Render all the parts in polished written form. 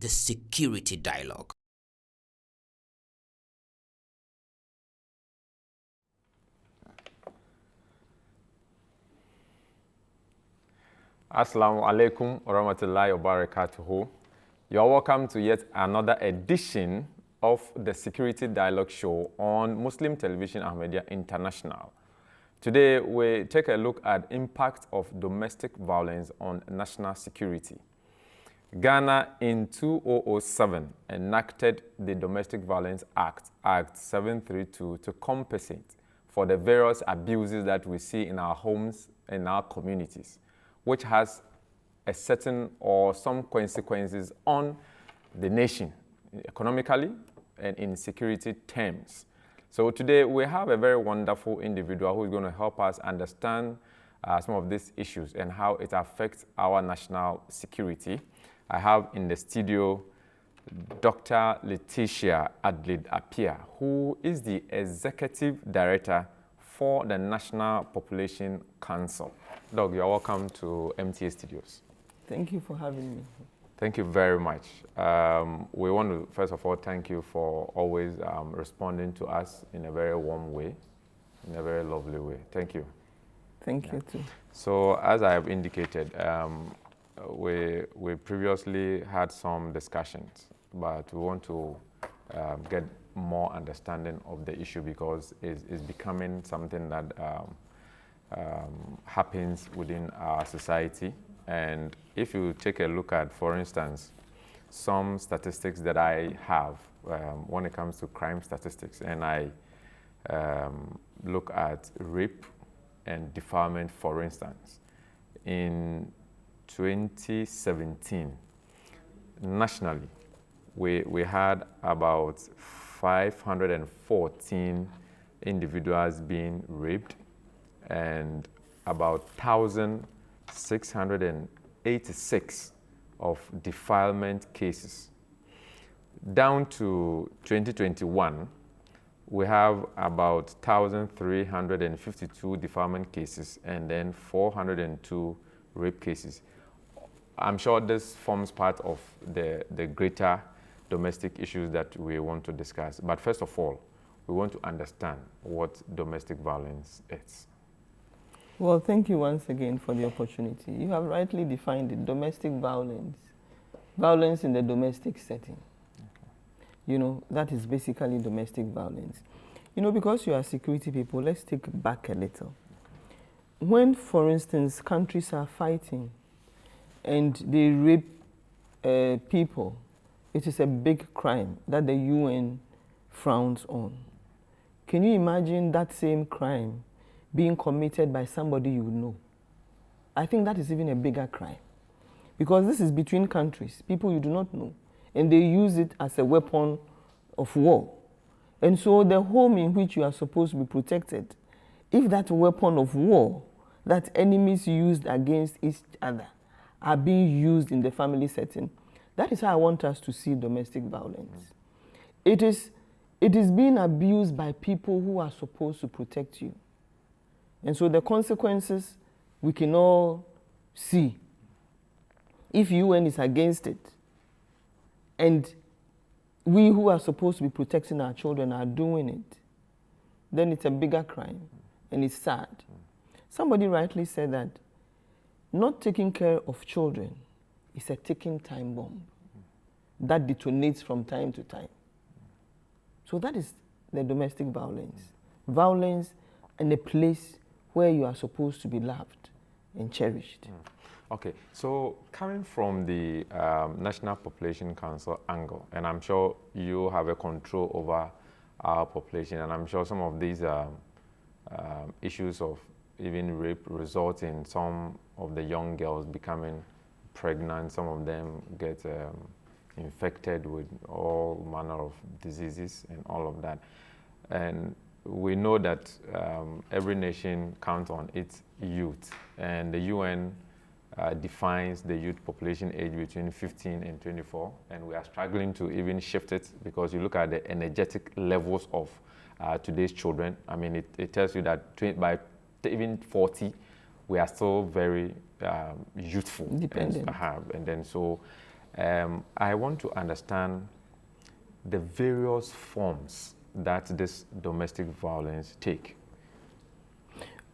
the security dialogue. Assalamu alaikum wa rahmatullahi wa barakatuhu. You are welcome to yet another edition of the Security Dialogue Show on Muslim Television Ahmadiyya International. Today, we take a look at impact of domestic violence on national security. Ghana in 2007 enacted the Domestic Violence Act, Act 732, to compensate for the various abuses that we see in our homes and our communities, which has a certain or some consequences on the nation, economically and in security terms. So today we have a very wonderful individual who is going to help us understand some of these issues and how it affects our national security. I have in the studio Dr. Letitia Adlid Appiah, who is the Executive Director for the National Population Council. Doc, you're welcome to MTA Studios. Thank you for having me. Thank you very much. We want to, first of all, thank you for always responding to us in a very warm way, in a very lovely way. Thank you. Thank you too. So, as I have indicated, we previously had some discussions, but we want to get more understanding of the issue because it's becoming something that happens within our society. And if you take a look at, for instance, some statistics that I have when it comes to crime statistics, and I look at rape and defilement, for instance, in 2017, nationally, we had about 514 individuals being raped and about 1,686 of defilement cases. Down to 2021, we have about 1,352 defilement cases and then 402 rape cases. I'm sure this forms part of the greater domestic issues that we want to discuss. But first of all, we want to understand what domestic violence is. Well, thank you once again for the opportunity. You have rightly defined it, domestic violence. Violence in the domestic setting. Okay. You know, that is basically domestic violence. You know, because you are security people, let's take back a little. When, for instance, countries are fighting and they rape people, it is a big crime that the UN frowns on. Can you imagine that same crime being committed by somebody you know? I think that is even a bigger crime. Because this is between countries, people you do not know, and they use it as a weapon of war. And so the home in which you are supposed to be protected, if that weapon of war that enemies used against each other are being used in the family setting, that is how I want us to see domestic violence. It is being abused by people who are supposed to protect you. And so the consequences we can all see. If UN is against it, and we who are supposed to be protecting our children are doing it, then it's a bigger crime, and it's sad. Somebody rightly said that not taking care of children is a ticking time bomb that detonates from time to time. So that is the domestic violence. Violence in a place where you are supposed to be loved and cherished. Okay, so coming from the National Population Council angle, and I'm sure you have a control over our population, and I'm sure some of these issues of even rape result in some of the young girls becoming pregnant, some of them get infected with all manner of diseases and all of that. And we know that every nation counts on its youth, and the UN defines the youth population age between 15 and 24, and we are struggling to even shift it because you look at the energetic levels of today's children. I mean, it tells you that by even 40, we are still very youthful. Dependent. And then so I want to understand the various forms that this domestic violence take.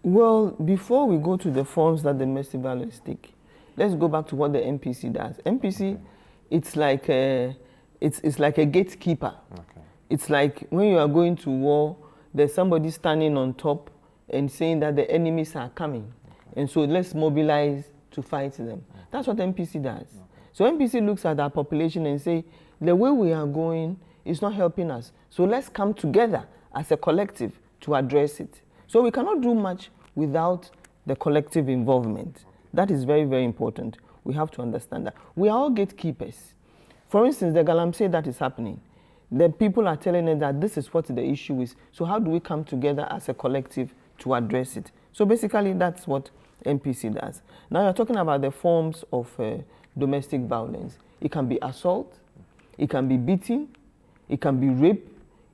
Well, before we go to the forms that domestic violence take, let's go back to what the MPC does. MPC, it's like a gatekeeper. Okay. It's like when you are going to war, there's somebody standing on top and saying that the enemies are coming. And so let's mobilize to fight them. That's what MPC does. So MPC looks at our population and say, the way we are going is not helping us. So let's come together as a collective to address it. So we cannot do much without the collective involvement. That is very, very important. We have to understand that. We are all gatekeepers. For instance, the Galamsey that is happening, the people are telling us that this is what the issue is. So how do we come together as a collective to address it? So basically, that's what MPC does. Now you're talking about the forms of domestic violence. It can be assault, it can be beating, it can be rape,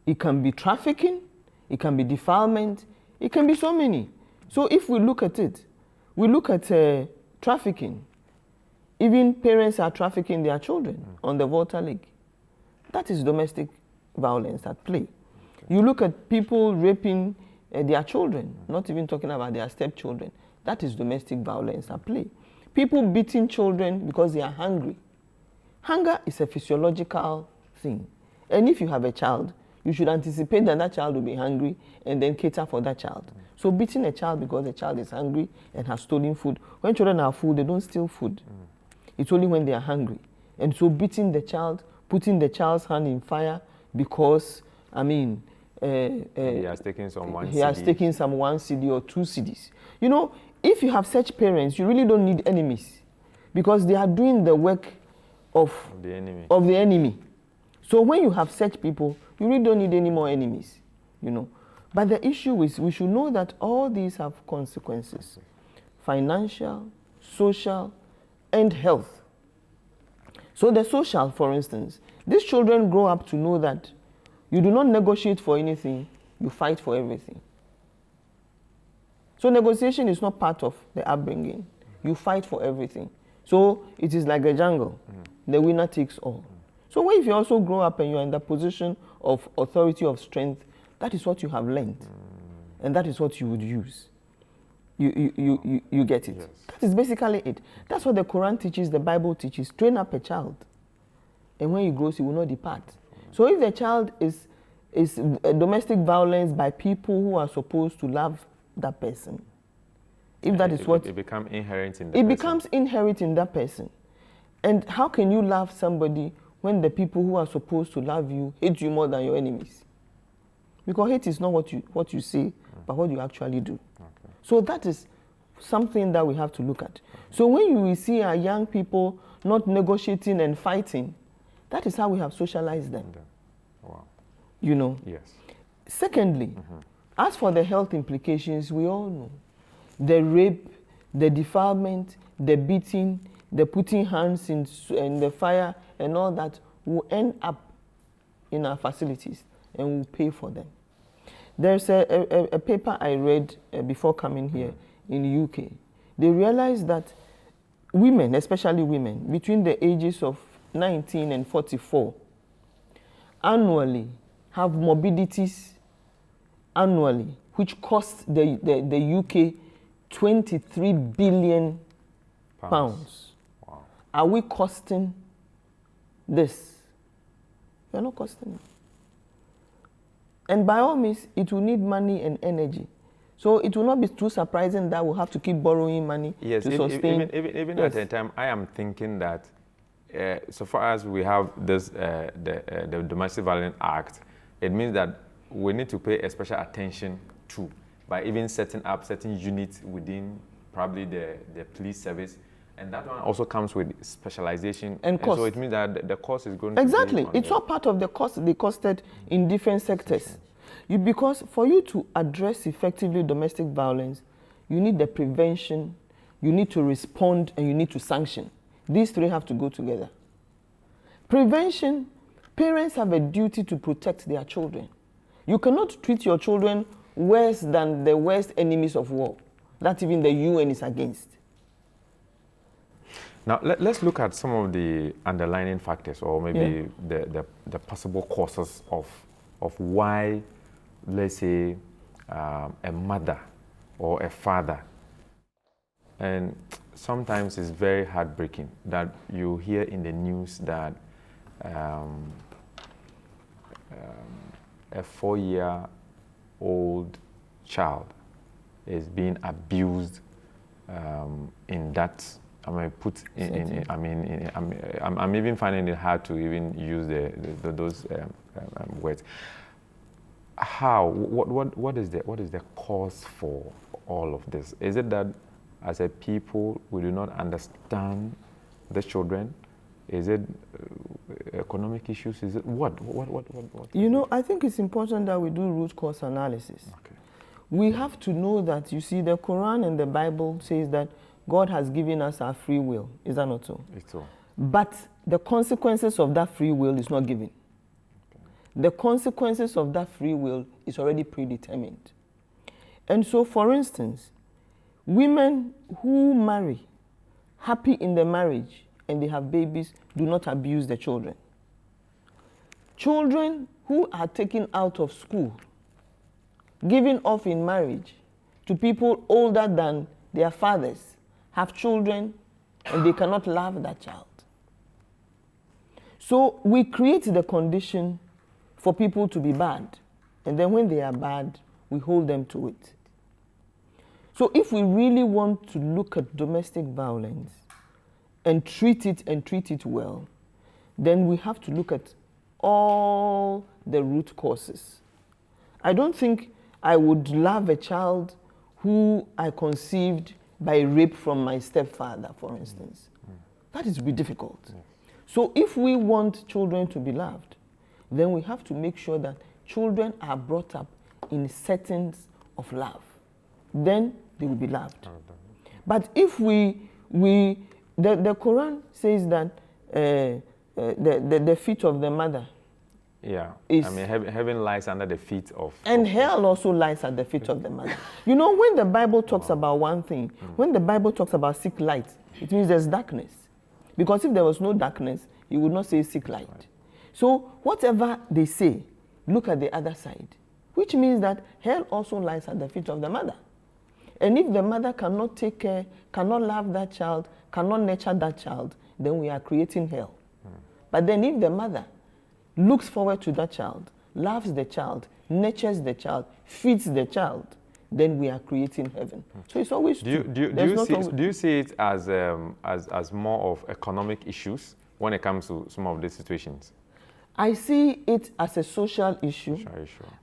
it can be trafficking, it can be defilement, it can be so many. So if we look at it, we look at trafficking. Even parents are trafficking their children on the Volta Lake. That is domestic violence at play. You look at people raping their children, not even talking about their stepchildren. That is domestic violence at play. People beating children because they are hungry. Hunger is a physiological thing. And if you have a child, you should anticipate that that child will be hungry and then cater for that child. So beating a child because the child is hungry and has stolen food. When children are full, they don't steal food. It's only when they are hungry. And so beating the child, putting the child's hand in fire because, he has taken some 1 CD or 2 CDs. You know, if you have such parents, you really don't need enemies because they are doing the work of the enemy. So when you have such people, you really don't need any more enemies, you know. But the issue is we should know that all these have consequences: financial, social, and health. So the social, for instance, these children grow up to know that you do not negotiate for anything, you fight for everything. So negotiation is not part of the upbringing. You fight for everything. So it is like a jungle. The winner takes all. So if you also grow up and you're in the position of authority, of strength, that is what you have learned. And that is what you would use. You get it. Yes. That is basically it. That's what the Quran teaches, the Bible teaches. Train up a child. And when he grows, he will not depart. So if the child is domestic violence by people who are supposed to love that person, if that is what... It becomes inherent in the person. It becomes inherent in that person. And how can you love somebody when the people who are supposed to love you hate you more than your enemies? Because hate is not what you say, but what you actually do. Okay. So that is something that we have to look at. So when you see our young people not negotiating and fighting, that is how we have socialized them. Wow. You know? Yes. Secondly, as for the health implications, we all know the rape, the defilement, the beating, the putting hands in the fire and all that will end up in our facilities and we'll pay for them. There's a paper I read before coming here in the UK. They realized that women, especially women, between the ages of 19 and 44, annually have morbidities annually, which cost the UK 23 billion pounds. Wow. Are we costing this? We are not costing it. And by all means, it will need money and energy. So it will not be too surprising that we'll have to keep borrowing money to sustain. Even yes. At the time, I am thinking that so far as we have this, the Domestic Violence Act, it means that we need to pay a special attention to by even setting up certain units within probably the police service. And that one also comes with specialization. And cost. So it means that the cost is going to be... Exactly. It's all part of the cost they costed in different sectors. Because for you to address effectively domestic violence, you need the prevention, you need to respond, and you need to sanction. These three have to go together. Prevention, parents have a duty to protect their children. You cannot treat your children worse than the worst enemies of war that even the UN is against. Now, let's look at some of the underlying factors, or maybe the possible causes of why, let's say, a mother or a father. And sometimes it's very heartbreaking that you hear in the news that a 4-year-old child is being abused in that. I'm even finding it hard to even use those words. How? What is the cause for all of this? Is it that as a people we do not understand the children? Is it economic issues? Is it what? You know, I think it's important that we do root cause analysis. Okay. We have to know that, you see, the Quran and the Bible says that God has given us our free will. Is that not so? It's so. But the consequences of that free will is not given. Okay. The consequences of that free will is already predetermined. And so, for instance, women who marry, happy in the marriage, and they have babies, do not abuse the children. Children who are taken out of school, given off in marriage to people older than their fathers, have children, and they cannot love that child. So we create the condition for people to be bad, and then when they are bad, we hold them to it. So if we really want to look at domestic violence and treat it well, then we have to look at all the root causes. I don't think I would love a child who I conceived by rape from my stepfather, for instance. That is be difficult. So if we want children to be loved, then we have to make sure that children are brought up in settings of love. Then they will be loved. But if the Quran says that the feet of the mother, heaven lies under the feet of... And hell also lies at the feet of the mother. You know, when the Bible talks about one thing, when the Bible talks about seek light, it means there's darkness. Because if there was no darkness, he would not say seek light. Right. So whatever they say, look at the other side, which means that hell also lies at the feet of the mother. And if the mother cannot take care, cannot love that child, cannot nurture that child, then we are creating hell. But then if the mother looks forward to that child, loves the child, nurtures the child, feeds the child, then we are creating heaven. So it's always do you see it as more of economic issues when it comes to some of these situations? I see it as a social issue.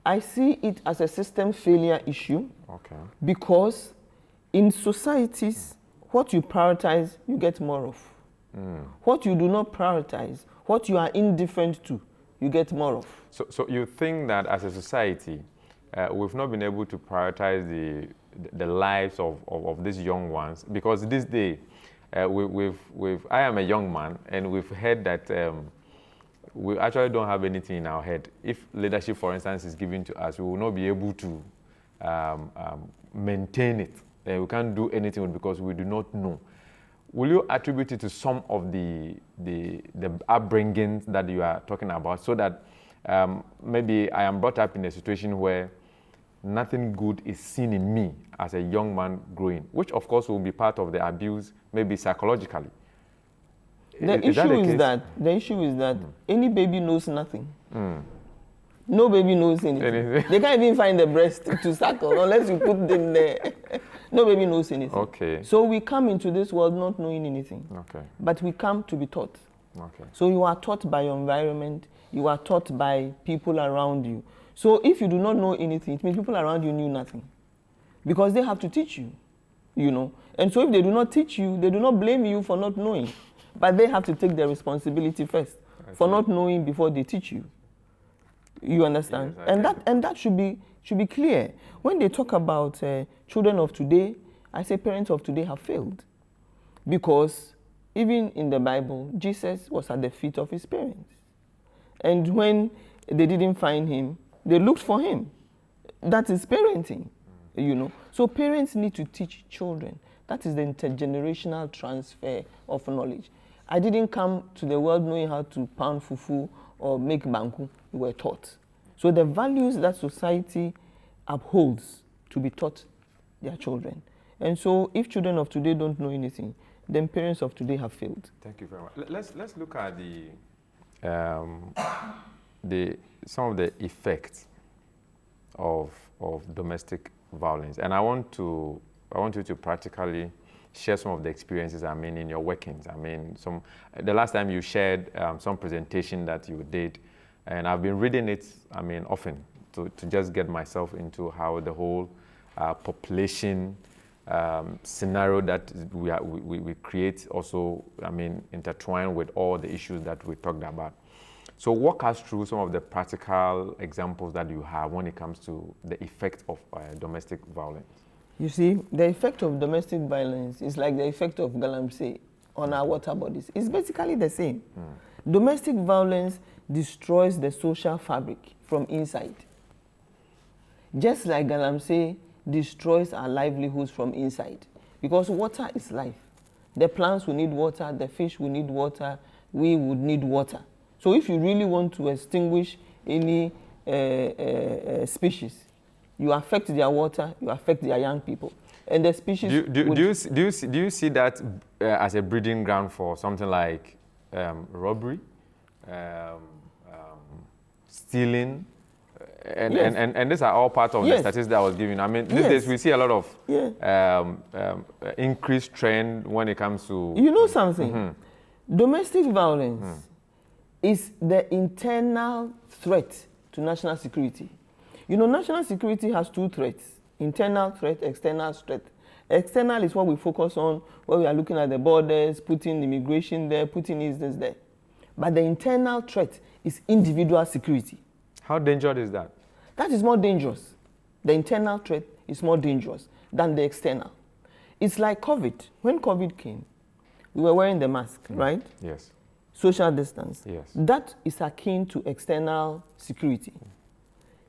I see it as a system failure issue. Okay. Because in societies, what you prioritize, you get more of. What you do not prioritize, what you are indifferent to, you get more of. So you think that as a society, we've not been able to prioritize the lives of these young ones, because this day, I am a young man, and we've heard that we actually don't have anything in our head. If leadership, for instance, is given to us, we will not be able to maintain it. We can't do anything with it because we do not know. Will you attribute it to some of the upbringings that you are talking about, so that maybe I am brought up in a situation where nothing good is seen in me as a young man growing, which of course will be part of the abuse, maybe psychologically? The issue is that any baby knows nothing. No baby knows anything. They can't even find the breast to suckle unless you put them there. No baby knows anything. Okay. So we come into this world not knowing anything. Okay. But we come to be taught. Okay. So you are taught by your environment. You are taught by people around you. So if you do not know anything, it means people around you knew nothing. Because they have to teach you, you know. And so if they do not teach you, they do not blame you for not knowing. But they have to take the responsibility first for not knowing before they teach you. You understand? Yes, and that should be clear. When they talk about children of today, I say parents of today have failed. Because even in the Bible, Jesus was at the feet of his parents. And when they didn't find him, they looked for him. That is parenting, you know. So parents need to teach children That is the intergenerational transfer of knowledge. I didn't come to the world knowing how to pound fufu or make banku. We were taught. So the values that society upholds to be taught their children. And so if children of today don't know anything, then parents of today have failed. Thank you very much. Let's look at some of the effects of domestic violence. And I want you to practically share some of the experiences, in your workings. The last time you shared some presentation that you did, and I've been reading it, often to just get myself into how the whole population scenario that we create also, intertwined with all the issues that we talked about. So walk us through some of the practical examples that you have when it comes to the effect of domestic violence. You see, the effect of domestic violence is like the effect of galamsey on our water bodies. It's basically the same. Domestic violence destroys the social fabric from inside. Just like galamsey destroys our livelihoods from inside. Because water is life. The plants will need water, the fish will need water, we would need water. So if you really want to extinguish any species, you affect their water, you affect their young people. And the species do you see that as a breeding ground for something like robbery, stealing, and these are all part of the statistics that I was giving. These days we see a lot of increased trend when it comes to... You know something? Domestic violence is the internal threat to national security. You know, national security has two threats: internal threat, external threat. External is what we focus on, where we are looking at the borders, putting immigration there, putting this there. But the internal threat is individual security. How dangerous is that? That is more dangerous. The internal threat is more dangerous than the external. It's like COVID. When COVID came, we were wearing the mask, right? Yes. Social distance. Yes. That is akin to external security.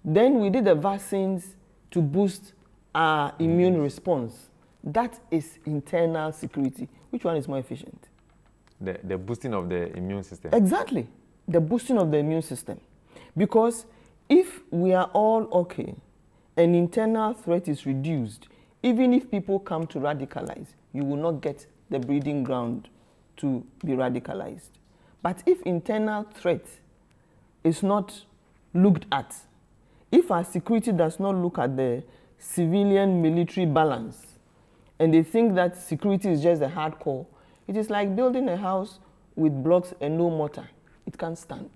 Then we did the vaccines to boost our immune response. That is internal security. Which one is more efficient? The boosting of the immune system. Exactly. The boosting of the immune system. Because if we are all okay, an internal threat is reduced, even if people come to radicalize, you will not get the breeding ground to be radicalized. But if internal threat is not looked at, if our security does not look at the civilian-military balance, and they think that security is just a hardcore, it is like building a house with blocks and no mortar. It can't stand.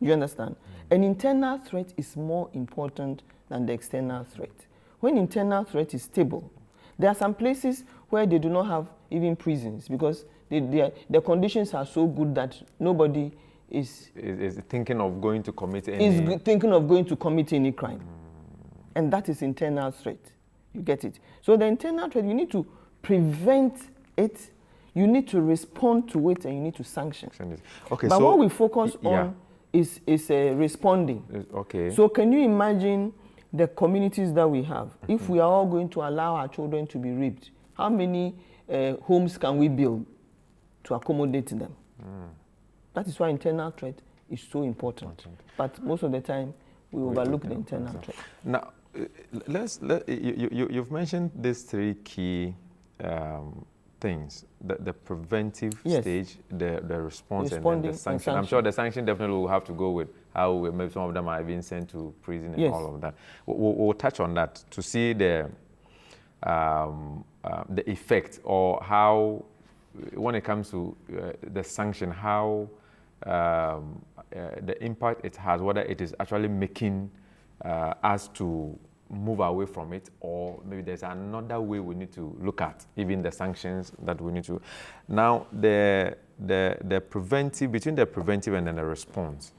You understand? An internal threat is more important than the external threat. When internal threat is stable, there are some places where they do not have even prisons because the conditions are so good that nobody is thinking of going to commit any crime. And that is internal threat. You get it? So the internal threat, you need to prevent it, you need to respond to it, and you need to sanction. Okay, but what we focus on is responding. Okay. So can you imagine the communities that we have? If we are all going to allow our children to be raped, how many homes can we build to accommodate them? That is why internal threat is so important. But most of the time, we overlook the internal threat. Now, you've mentioned these three key things: the preventive stage, the response, and then the sanction. I'm sure the sanction definitely will have to go with how maybe some of them are being sent to prison and all of that. We'll touch on that to see the effect, or how, when it comes to the sanction, how the impact it has, whether it is actually making us to move away from it, or maybe there's another way we need to look at even the sanctions that we need to. Now, the preventive, between the preventive and then the response,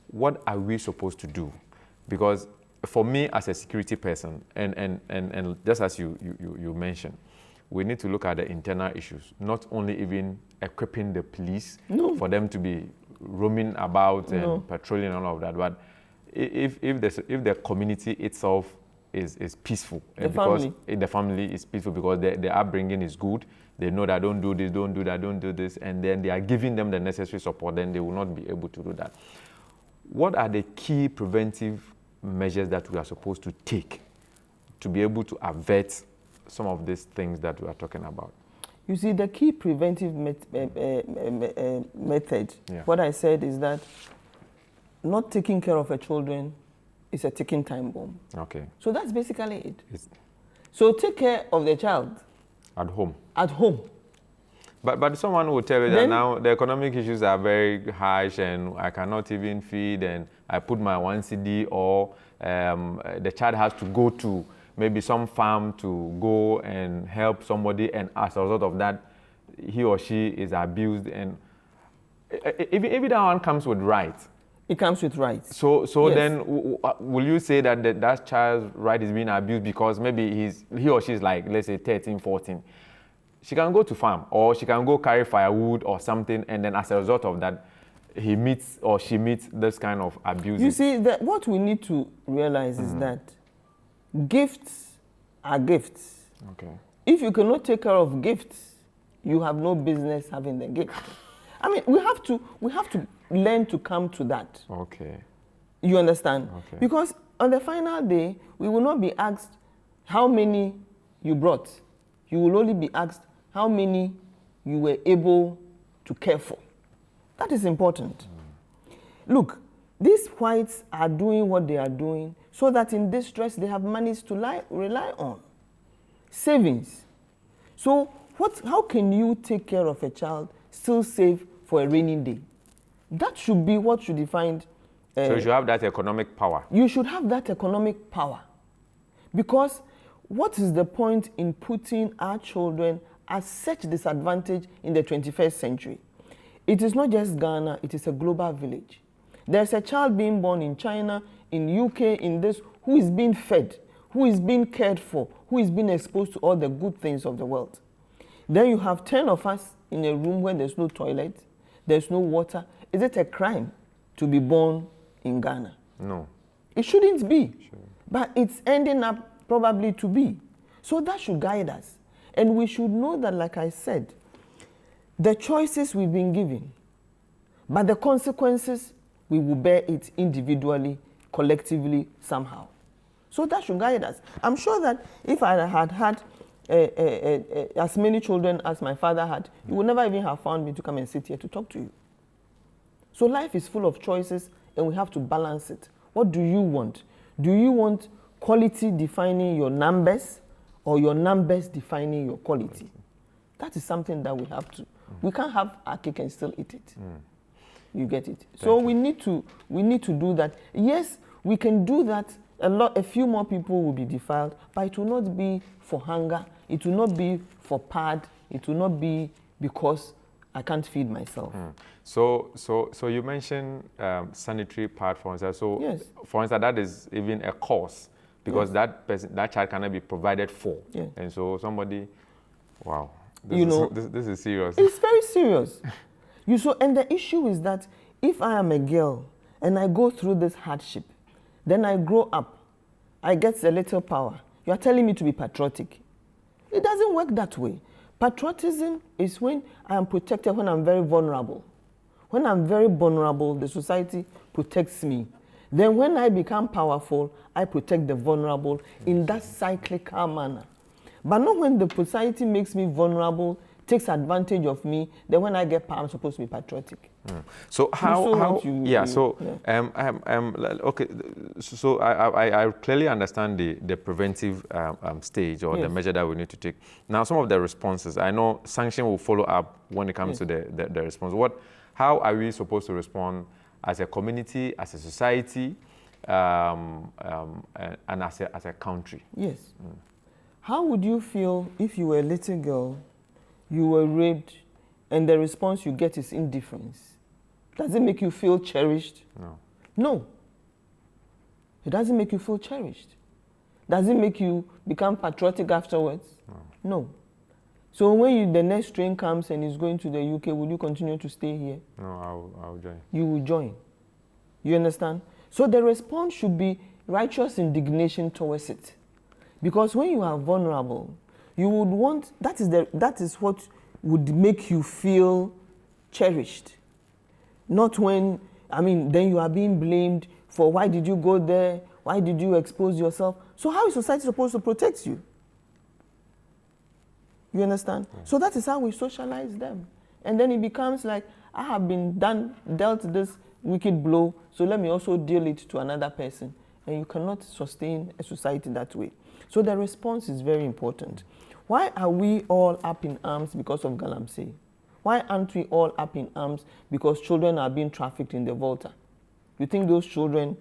what are we supposed to do? Because for me as a security person, and just as you mentioned, we need to look at the internal issues, not only even equipping the police for them to be roaming about and patrolling and all of that, but if the community itself is peaceful. The because family. the family is peaceful because the upbringing is good. They know that don't do this, don't do that, don't do this, and then they are giving them the necessary support, then they will not be able to do that. What are the key preventive measures that we are supposed to take to be able to avert some of these things that we are talking about? You see, the key preventive method, what I said is that not taking care of a children is a ticking time bomb. Okay. So that's basically it. So take care of the child. At home. At home. But someone will tell you that now the economic issues are very harsh and I cannot even feed and I put my 1 CD, or the child has to go to maybe some farm to go and help somebody, and as a result of that, he or she is abused. And if that one comes with rights. It comes with rights. So yes. Then will you say that that child's right is being abused because maybe he or she is like, let's say 13, 14. She can go to farm or she can go carry firewood or something, and then as a result of that, he meets or she meets this kind of abuse. You see, what we need to realize is that gifts are gifts. Okay. If you cannot take care of gifts, you have no business having the gift. I mean, we have to learn to come to that. Okay. You understand? Okay. Because on the final day, we will not be asked how many you brought. You will only be asked how many you were able to care for. That is important. Look, these whites are doing what they are doing so that in distress they have monies to rely on. Savings. So how can you take care of a child, still save for a rainy day? That should be what should define. So you should have that economic power. You should have that economic power. Because what is the point in putting our children at such disadvantage in the 21st century? It is not just Ghana, it is a global village. There's a child being born in China, in UK, in this, who is being fed, who is being cared for, who is being exposed to all the good things of the world. Then you have 10 of us in a room where there's no toilet, there's no water. Is it a crime to be born in Ghana? No. It shouldn't be. But it's ending up probably to be. So that should guide us. And we should know that, like I said, the choices we've been given, but the consequences, we will bear it individually, collectively, somehow. So that should guide us. I'm sure that if I had as many children as my father had, you would never even have found me to come and sit here to talk to you. So life is full of choices, and we have to balance it. What do you want? Do you want quality defining your numbers, or your numbers defining your quality? That is something that we have to. We can't have our cake and still eat it. You get it? So we need to do that. Yes, we can do that. A few more people will be defiled, but it will not be for hunger. It will not be for pad. It will not be because I can't feed myself. So you mentioned sanitary pad, for instance. So yes. For instance, that is even a course because yes. that child cannot be provided for. Yeah. And so somebody, wow, this is serious. It's very serious. And the issue is that if I am a girl and I go through this hardship, then I grow up, I get a little power. You are telling me to be patriotic. It doesn't work that way. Patriotism is when I am protected, when I'm very vulnerable. When I'm very vulnerable, the society protects me. Then when I become powerful, I protect the vulnerable in that cyclical manner. But not when the society makes me vulnerable, takes advantage of me, then when I get power, I'm supposed to be patriotic. So okay, so I clearly understand the preventive stage or yes. the measure that we need to take. Now, some of the responses, I know sanction will follow up when it comes yes. to the response. How are we supposed to respond as a community, as a society, and as a country? Yes. How would you feel if you were a little girl, you were raped, and the response you get is indifference? Does it make you feel cherished? No. No. It doesn't make you feel cherished. Does it make you become patriotic afterwards? No. No. So when the next train comes and is going to the UK, will you continue to stay here? No, I'll join. You will join. You understand? So the response should be righteous indignation towards it. Because when you are vulnerable, you would want, that is what would make you feel cherished. Not when, then you are being blamed for why did you go there? Why did you expose yourself? So how is society supposed to protect you? You understand? So that is how we socialize them. And then it becomes like, I have been dealt this wicked blow, so let me also deal it to another person. And you cannot sustain a society that way. So the response is very important. Why are we all up in arms because of Galamsey? Why aren't we all up in arms because children are being trafficked in the Volta? You think those children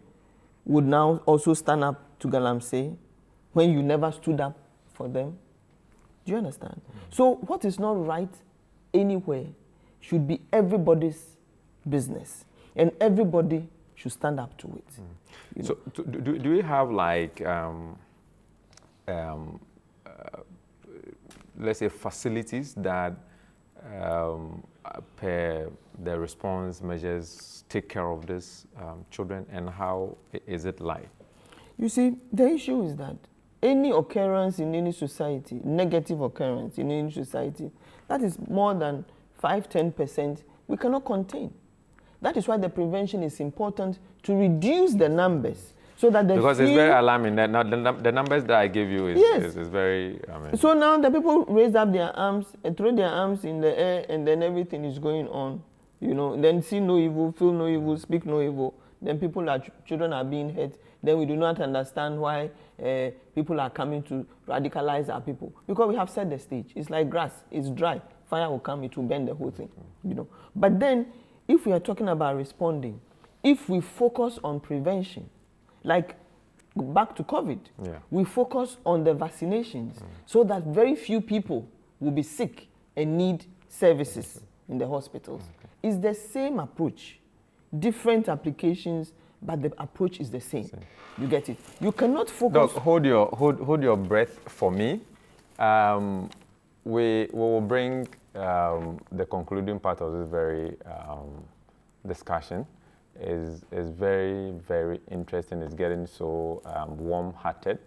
would now also stand up to Galamsey when you never stood up for them? Do you understand? So what is not right anywhere should be everybody's business, and everybody should stand up to it. You know? So do we have like, let's say, facilities that per the response measures take care of these children, and how is it like? You see, the issue is that any occurrence in any society, negative occurrence in any society, that is more than 5–10%, we cannot contain. That is why the prevention is important, to reduce the numbers so that because it's very alarming. The numbers that I give you is very. So now the people raise up their arms and throw their arms in the air, and then everything is going on. You know, then see no evil, feel no evil, speak no evil. Then children are being hurt. Then we do not understand why people are coming to radicalize our people, because we have set the stage. It's like grass; it's dry. Fire will come; it will burn the whole thing. You know. But then, if we are talking about responding, if we focus on prevention, like back to COVID, we focus on the vaccinations so that very few people will be sick and need services in the hospitals. It's the same approach, different applications, but the approach is the same. You get it? You cannot focus. Doc, hold your breath for me. We will bring the concluding part of this very discussion. Is very, very interesting. It's getting so warm-hearted.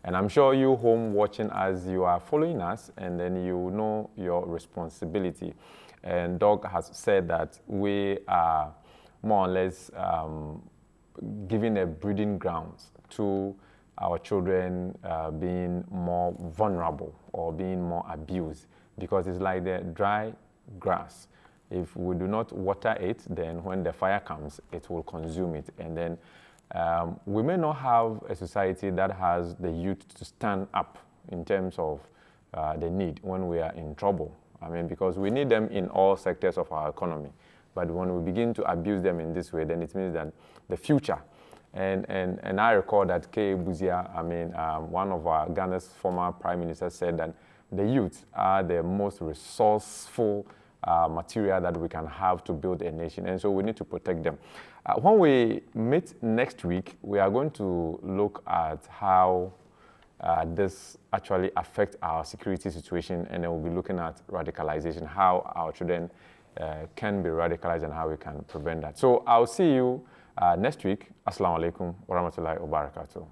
And I'm sure you home watching us, you are following us, and then you know your responsibility. And Doc has said that we are more or less giving a breeding grounds to our children being more vulnerable or being more abused, because it's like the dry grass. If we do not water it, then when the fire comes, it will consume it. And then we may not have a society that has the youth to stand up in terms of the need when we are in trouble. Because we need them in all sectors of our economy. But when we begin to abuse them in this way, then it means that the future. And I recall that K. Buzia, one of our Ghana's former prime ministers, said that the youth are the most resourceful material that we can have to build a nation, and so we need to protect them. When we meet next week, we are going to look at how this actually affects our security situation, and then we'll be looking at radicalization, how our children can be radicalized and how we can prevent that. So I'll see you next week. Assalamu alaikum wa rahmatullahi wa barakatuh.